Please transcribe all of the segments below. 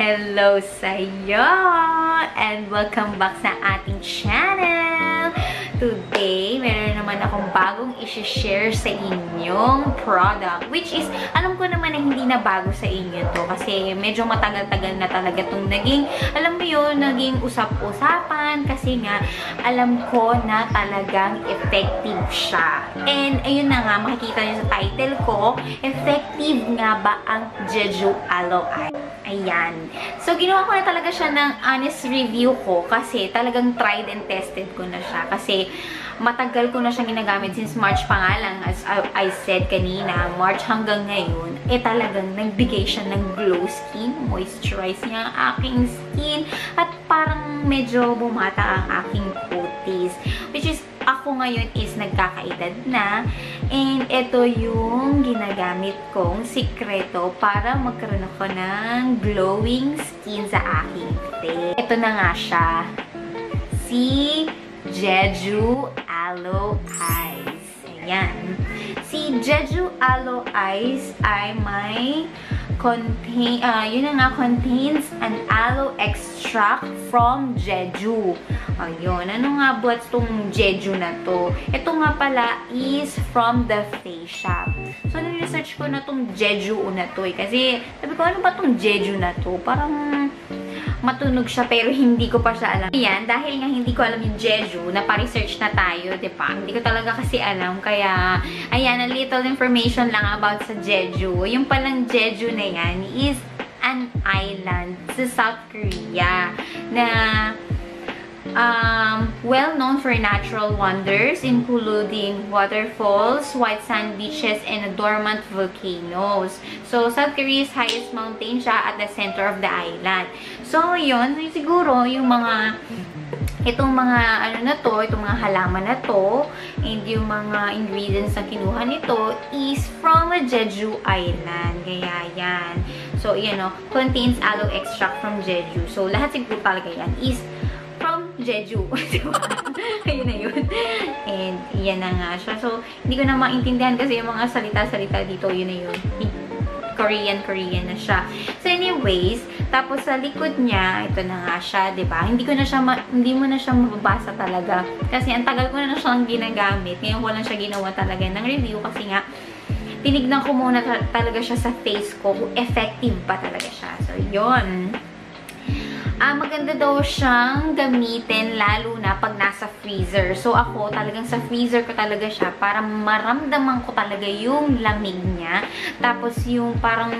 Hello sa'yo! And welcome back sa ating channel! Today, meron naman akong bagong isi-share sa inyong product. Which is, alam ko naman na hindi na bago sa inyo to. Kasi medyo matagal-tagal na talaga itong naging, alam mo yun, naging usap-usapan. Kasi nga, alam ko na talagang effective siya. And ayun na nga, makikita nyo sa title ko, effective nga ba ang Jeju Aloe Eye? Ayan. So, ginawa ko na talaga siya ng honest review ko kasi talagang tried and tested ko na siya. Kasi matagal ko na siyang ginagamit since March pa nga lang, as I said kanina, March hanggang ngayon, talagang nagbigay siya ng glow skin, moisturize niya ang aking skin, at parang medyo bumata ang aking cuties. Which is, ako ngayon is nagkakaedad na, and ito yung ginagamit kong sikreto para magkaroon ako ng glowing skin sa aking face. Ito na nga siya, si Jeju Aloe Eyes. Ayan. Si Jeju Aloe Eyes ay may contains an aloe extract from Jeju. Ayun. Ano nga ba itong Jeju na to? Ito nga pala is from the Face Shop. So, nire-research ko na itong Jeju na to Kasi, sabi ko, ano ba itong Jeju na to? Parang matunog siya pero hindi ko pa siya alam. Ayan, dahil nga hindi ko alam yung Jeju, napa-research na tayo, diba? Hindi ko talaga kasi alam. Kaya, ayan, a little information lang about sa Jeju. Yung palang Jeju na yan is an island sa South Korea na well known for natural wonders including waterfalls, white sand beaches, and dormant volcanoes. So, South Korea's highest mountain siya at the center of the island. So, yun, siguro yung mga itong mga ano na to, itong mga halaman na to, and yung mga ingredients na kinuha nito is from a Jeju Island. Kaya yan. So, yan o, contains aloe extract from Jeju. So, lahat siguro talaga yan is from Jeju. Ayun na yun. And, yan na nga siya. So, hindi ko na maintindihan kasi yung mga salita-salita dito, yun na yun. Korean na siya. So, anyways, tapos sa likod niya, ito na nga siya, diba? Hindi mo na siya mababasa talaga. Kasi ang tagal ko na siyang ginagamit. Ngayon ko lang siya ginawa talaga ng review kasi nga, tinignan ko muna talaga siya sa face ko kung effective ba talaga siya. So, yun. Maganda daw siyang gamitin lalo na pag nasa freezer. So, ako talagang sa freezer ko talaga siya para maramdaman ko talaga yung lamig niya. Tapos, yung parang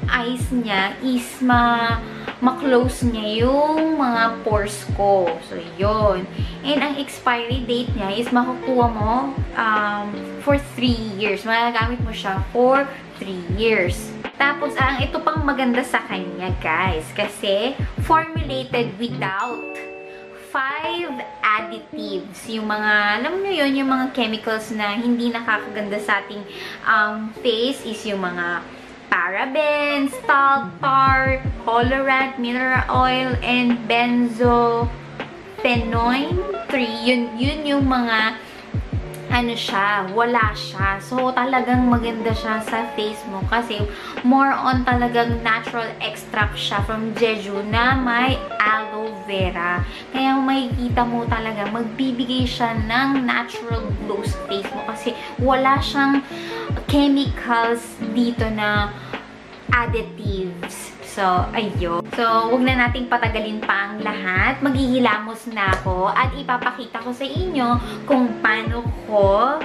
ice niya is ma-close niya yung mga pores ko. So, yun. And ang expiry date niya is makukuha mo for 3 years. Magagamit mo siya for 3 years. Tapos, ito pang maganda sa kanya, guys. Kasi, formulated without 5 additives. Yung mga, alam nyo yun, yung mga chemicals na hindi nakakaganda sa ating face is yung mga parabens, talc, tar, colorant, mineral oil, and benzophenone 3. Yun yung mga ano siya, wala siya. So, talagang maganda siya sa face mo kasi more on talagang natural extract siya from Jeju na may aloe vera. Kaya makikita mo talaga, magbibigay siya ng natural glow sa face mo kasi wala siyang chemicals dito na additives. So, ayun. So, huwag na nating patagalin pa ang lahat. Maghihilamos na ako at ipapakita ko sa inyo kung paano ko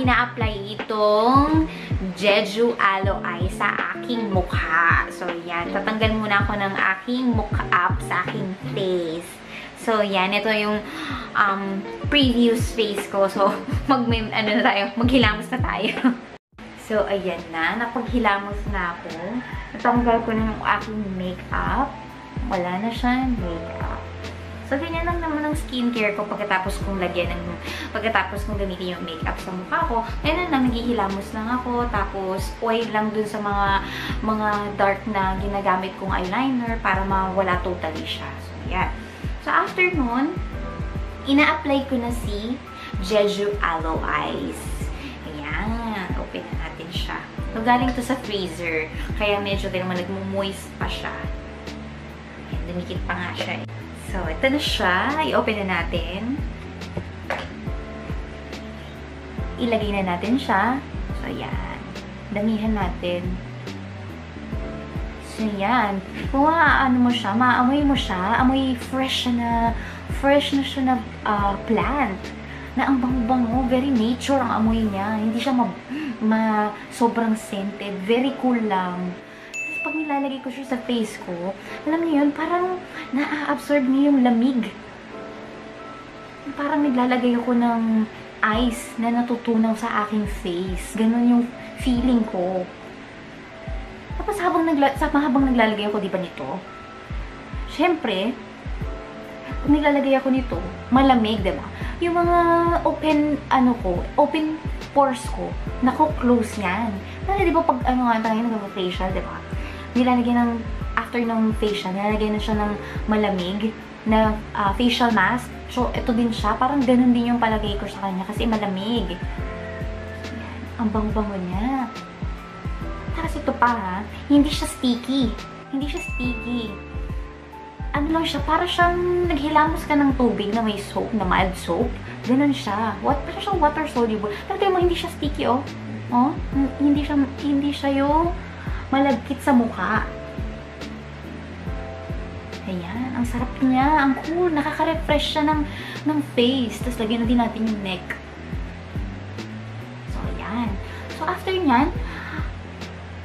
ina-apply itong Jeju Aloe Eye sa aking mukha. So, yan. Tatanggal muna ako ng aking mukha sa aking face. So, yan. Ito yung previous face ko. So, maghilamos na tayo. So, ayan na. Napaghilamos na ako. Natanggal ko na yung aking makeup. Wala na siyang makeup. So, ganyan lang naman ang skincare ko pagkatapos kong gamitin yung makeup sa mukha ko. Ngayon lang, naghihilamos lang ako. Tapos, oil lang dun sa mga dark na ginagamit kong eyeliner para mawala totally siya. So, yan. So, after nun, ina-apply ko na si Jeju Aloe Eyes. Ayan. Open na natin siya. So, galing to sa freezer. Kaya medyo din naman nagmo-moist pa siya. dumikit pa nga siya. So, ito na siya. I-open na natin. Ilagay na natin siya. So, ayan. Damihan natin. So, yan. Kung ano mo siya, maamoy mo siya, amoy fresh na siya na plant. Na ang bango-bango, very nature ang amoy niya. Hindi siya sobrang scented. Very cool lang. Tapos, pag nilalagay ko siya sa face ko, alam niyo yun, parang na-absorb niya yung lamig. Parang naglalagay ako ng ice na natutunaw sa aking face. Ganon yung feeling ko. Tapos habang naglalagay ako, di ba nito? Siyempre, pag naglalagay ako nito, malamig, di ba? Yung mga open pores ko, nako-close yan. Pero di ba pag tayo nag-facial, di ba? After ng facial, nilalagay na siya ng malamig na facial mask. So, ito din siya. Parang ganun din yung palagay ko sa kanya kasi malamig. Yan. Ang bango-bango niya. Tapos ito pa ha, hindi siya sticky. Hindi siya sticky. Ano lang siya, para siyang naghilamos ka ng tubig na may soap, na mild soap. Ganun siya. Para siyang water soluble. Pero tayo mo, hindi siya sticky oh. Oh, hindi siya yung malagkit sa mukha. Ayan, ang sarap niya, ang cool, nakaka-refresh siya ng face. Tapos lagyan na din natin yung neck. So, ayan. So, after nyan,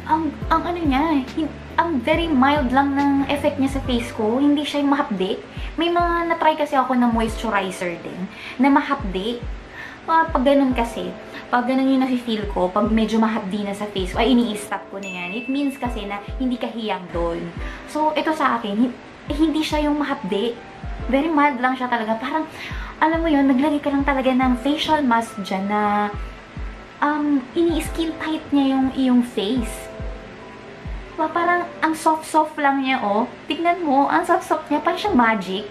ang very mild lang ng effect niya sa face ko. Hindi siya yung mahapdi. May mga na-try kasi ako na moisturizer din, na mahapdi. Pag ganun kasi, pag ganun yung nafe-feel ko, pag medyo mahapdi na sa face ko, ay ini-stop ko na yan. It means kasi na hindi ka hiyang doon. So, ito sa akin, hindi siya yung mahapdi. Very mild lang siya talaga. Parang, alam mo yun, naglagay ka lang talaga ng facial mask dyan na ini-skin tight niya yung iyong face. Diba, parang ang soft-soft lang niya, oh. Tignan mo, ang soft-soft niya, parang siyang magic.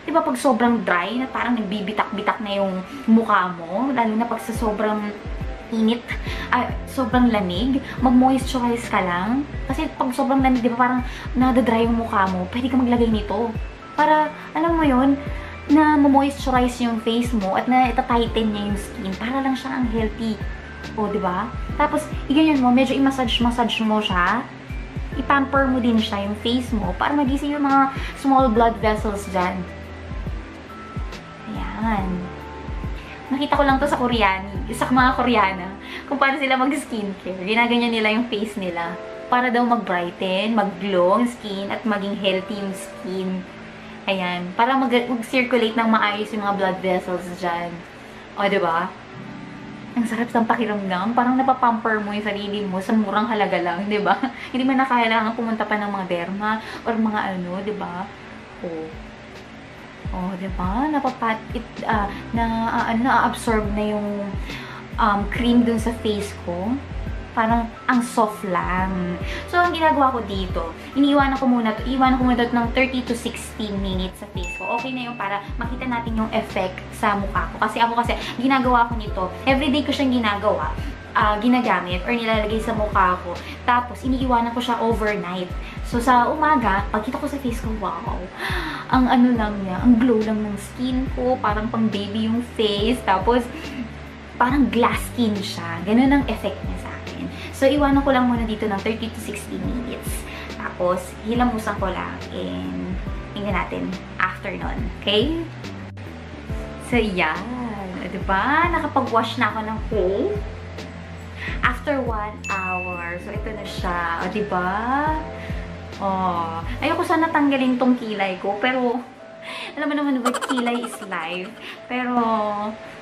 Diba, pag sobrang dry, na parang nagbibitak-bitak na yung mukha mo, lalo na pag sa sobrang init, sobrang lamig, mag-moisturize ka lang. Kasi pag sobrang lamig, diba, parang nadadry yung mukha mo, pwede ka maglagay nito. Para, alam mo yun, na ma-moisturize yung face mo at na itatighten niya yung skin. Para lang siya ang healthy. O, diba? Tapos, iganyan mo, medyo i-massage mo siya. I-pamper mo din siya, yung face mo, para magising yung mga small blood vessels dyan. Ayan. Nakita ko lang to sa mga Koreana, kung paano sila mag-skincare. Ginaganyan nila yung face nila para daw mag-brighten, mag-glow ang skin, at maging healthy yung skin. Ayan. Para mag-circulate ng maayos yung mga blood vessels dyan. O, diba? Ang sarap sa pakiramdam. Parang napapamper mo yung sarili mo sa murang halaga lang, di ba? Hindi man nakailangan pumunta pa ng mga derma or mga ano, di ba? Oh. Oh, di ba? Na-absorb na yung cream dun sa face ko. Parang ang soft lang. So, ang ginagawa ko dito, iiwanan ko muna ng 30 to 60 minutes sa face ko. Okay na yung para makita natin yung effect sa mukha ko. Kasi ginagawa ko nito, everyday ko siyang ginagamit or nilalagay sa mukha ko. Tapos, iniiwanan ko siya overnight. So, sa umaga, pagkita ko sa face ko, wow! Ang ano lang niya, ang glow lang ng skin ko, parang pang baby yung face. Tapos, parang glass skin siya. Ganun ang effect niya sa akin. So, iwanan ko lang muna dito ng 30 to 60 minutes. Tapos, hilamusan ko lang and tingnan natin after nun. Okay? So, yan. Diba? Nakapag-wash na ako ng face. After 1 hour. So, ito na siya. O, diba? Oh. Ayoko sana tanggalin tong kilay ko. Pero, alam mo naman ba, kilay is life. Pero,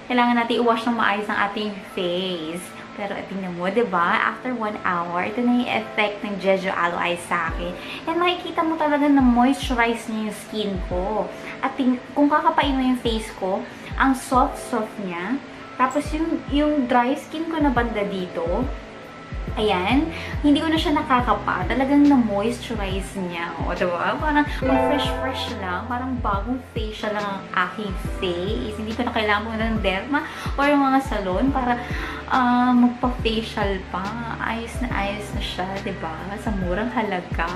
kailangan natin i-wash ng maayos ang ating face. Pero, tingnan mo, diba? After 1 hour, ito na yung effect ng Jeju Aloe Eyes sa akin. And makikita mo talaga na moisturize niya yung skin ko. At kung kakapain mo yung face ko, ang soft-soft niya. Tapos, yung dry skin ko na banda dito, ayan, hindi ko na siya nakakapa. Talagang na-moisturize niya. O, diba? Parang fresh-fresh lang. Parang bagong facial lang ang aking face. Hindi ko na kailangan mo ng derma or yung mga salon para magpa-facial pa. Ayos na siya, diba? Sa murang halaga.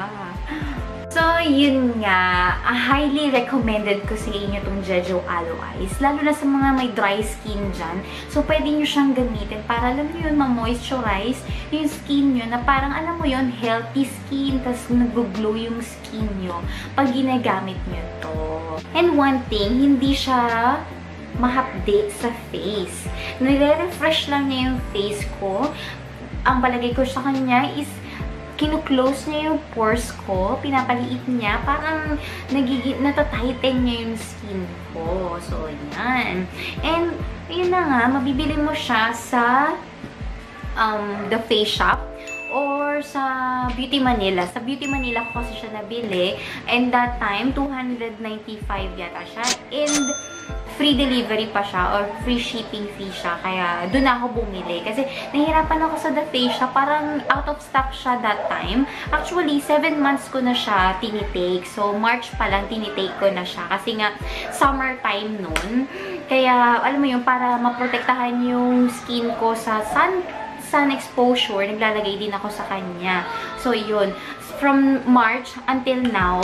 So, yun nga, highly recommended ko sa inyo itong Jeju Aloe Eyes. Lalo na sa mga may dry skin dyan. So, pwede nyo siyang gamitin para, alam nyo yun, ma-moisturize yung skin nyo na parang, alam mo yun, healthy skin, tas nag-glow yung skin nyo pag ginagamit nyo to. And one thing, hindi siya mahapde sa face. Nire-refresh lang niya yung face ko. Ang palagay ko sa kanya is kinu-close niya yung pores ko, pinapaliit niya, parang natatighten niya yung skin ko. So, yan. And, yun na nga, mabibili mo siya sa The Face Shop or sa Beauty Manila. Sa Beauty Manila ko kasi siya nabili. And that time, 295 yata siya. And, free delivery pa siya or free shipping fee siya. Kaya doon ako bumili. Kasi nahihirapan ako sa The Face Shop. Parang out of stock siya that time. Actually, 7 months ko na siya tinitake. So, March pa lang tinitake ko na siya. Kasi nga, summertime noon. Kaya, alam mo yun, para maprotektahan yung skin ko sa sun exposure, naglalagay din ako sa kanya. So, yun. From March until now,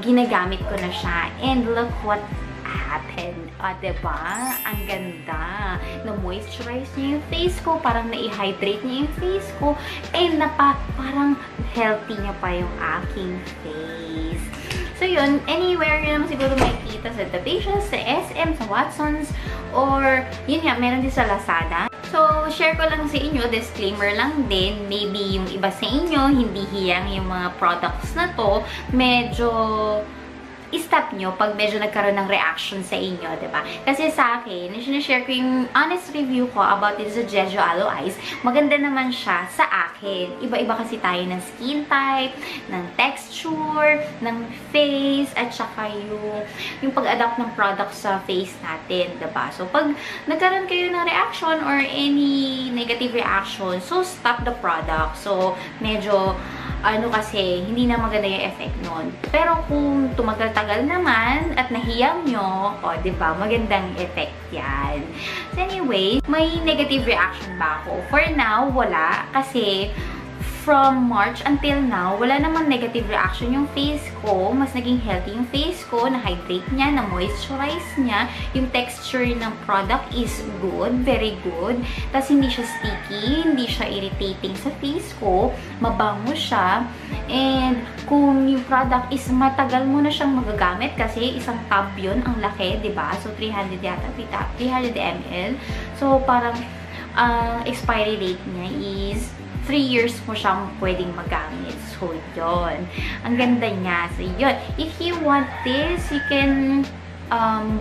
ginagamit ko na siya. And look what happened. Diba? Ang ganda. Na-moisturize niya yung face ko. Parang na-hydrate niya yung face ko. And parang healthy niya pa yung aking face. So, yun. Anywhere yun naman siguro makikita sa The Face Shop, sa SM, sa Watsons, or yun nga, meron din sa Lazada. So, share ko lang sa inyo, disclaimer lang din, maybe yung iba sa inyo, hindi hiyang yung mga products na to, medyo i-stop nyo pag medyo nagkaroon ng reaction sa inyo, diba? Kasi sa akin, sinishare ko yung honest review ko about this sa Jeju Aloe Eyes. Maganda naman siya sa akin. Iba-iba kasi tayo ng skin type, ng texture, ng face, at saka yung pag-adapt ng product sa face natin, diba? So, pag nagkaroon kayo ng reaction or any negative reaction, so stop the product. So, medyo kasi, hindi na maganda yung effect nun. Pero kung tumagal-tagal naman at nahiyang nyo, diba, magandang effect yan. So anyway, may negative reaction ba ako? For now, wala. Kasi, from March until now, wala namang negative reaction yung face ko. Mas naging healthy yung face ko. Na-hydrate niya, na-moisturize niya. Yung texture ng product is good, very good. Tapos hindi siya sticky, hindi siya irritating sa face ko. Mabango siya. And kung yung product is matagal mo na siyang magagamit kasi isang tub yun, ang laki, diba? So 300 yata, 300 ml. So parang expiry date niya is 3 years mo siyang pwedeng magamit. So, yun. Ang ganda niya. So, yun. If you want this, you can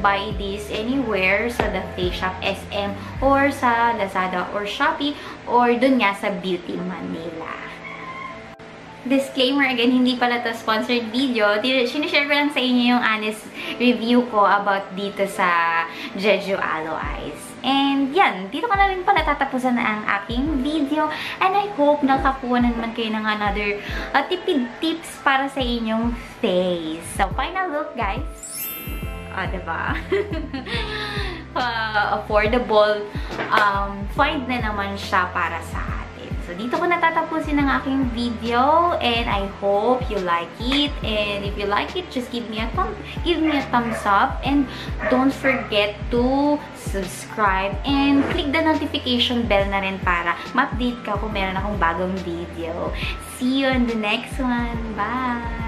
buy this anywhere sa The Face Shop, SM, or sa Lazada or Shopee, or dun nga sa Beauty Manila. Disclaimer again, hindi pala to sponsored video. Sinishare ko lang sa inyo yung honest review ko about dito sa Jeju Aloe Eyes. And yan, dito ko na rin pala tatapusan na ang aking video. And I hope nakakuha na naman kayo ng another tipid tips para sa inyong face. So, final look, guys. Diba? Affordable. Find na naman siya para sa atin. So, dito ko natatapusin ang aking video. And I hope you like it. And if you like it, just give me a thumbs up. And don't forget to subscribe and click the notification bell na rin para ma-update ka kung meron akong bagong video. See you on the next one. Bye!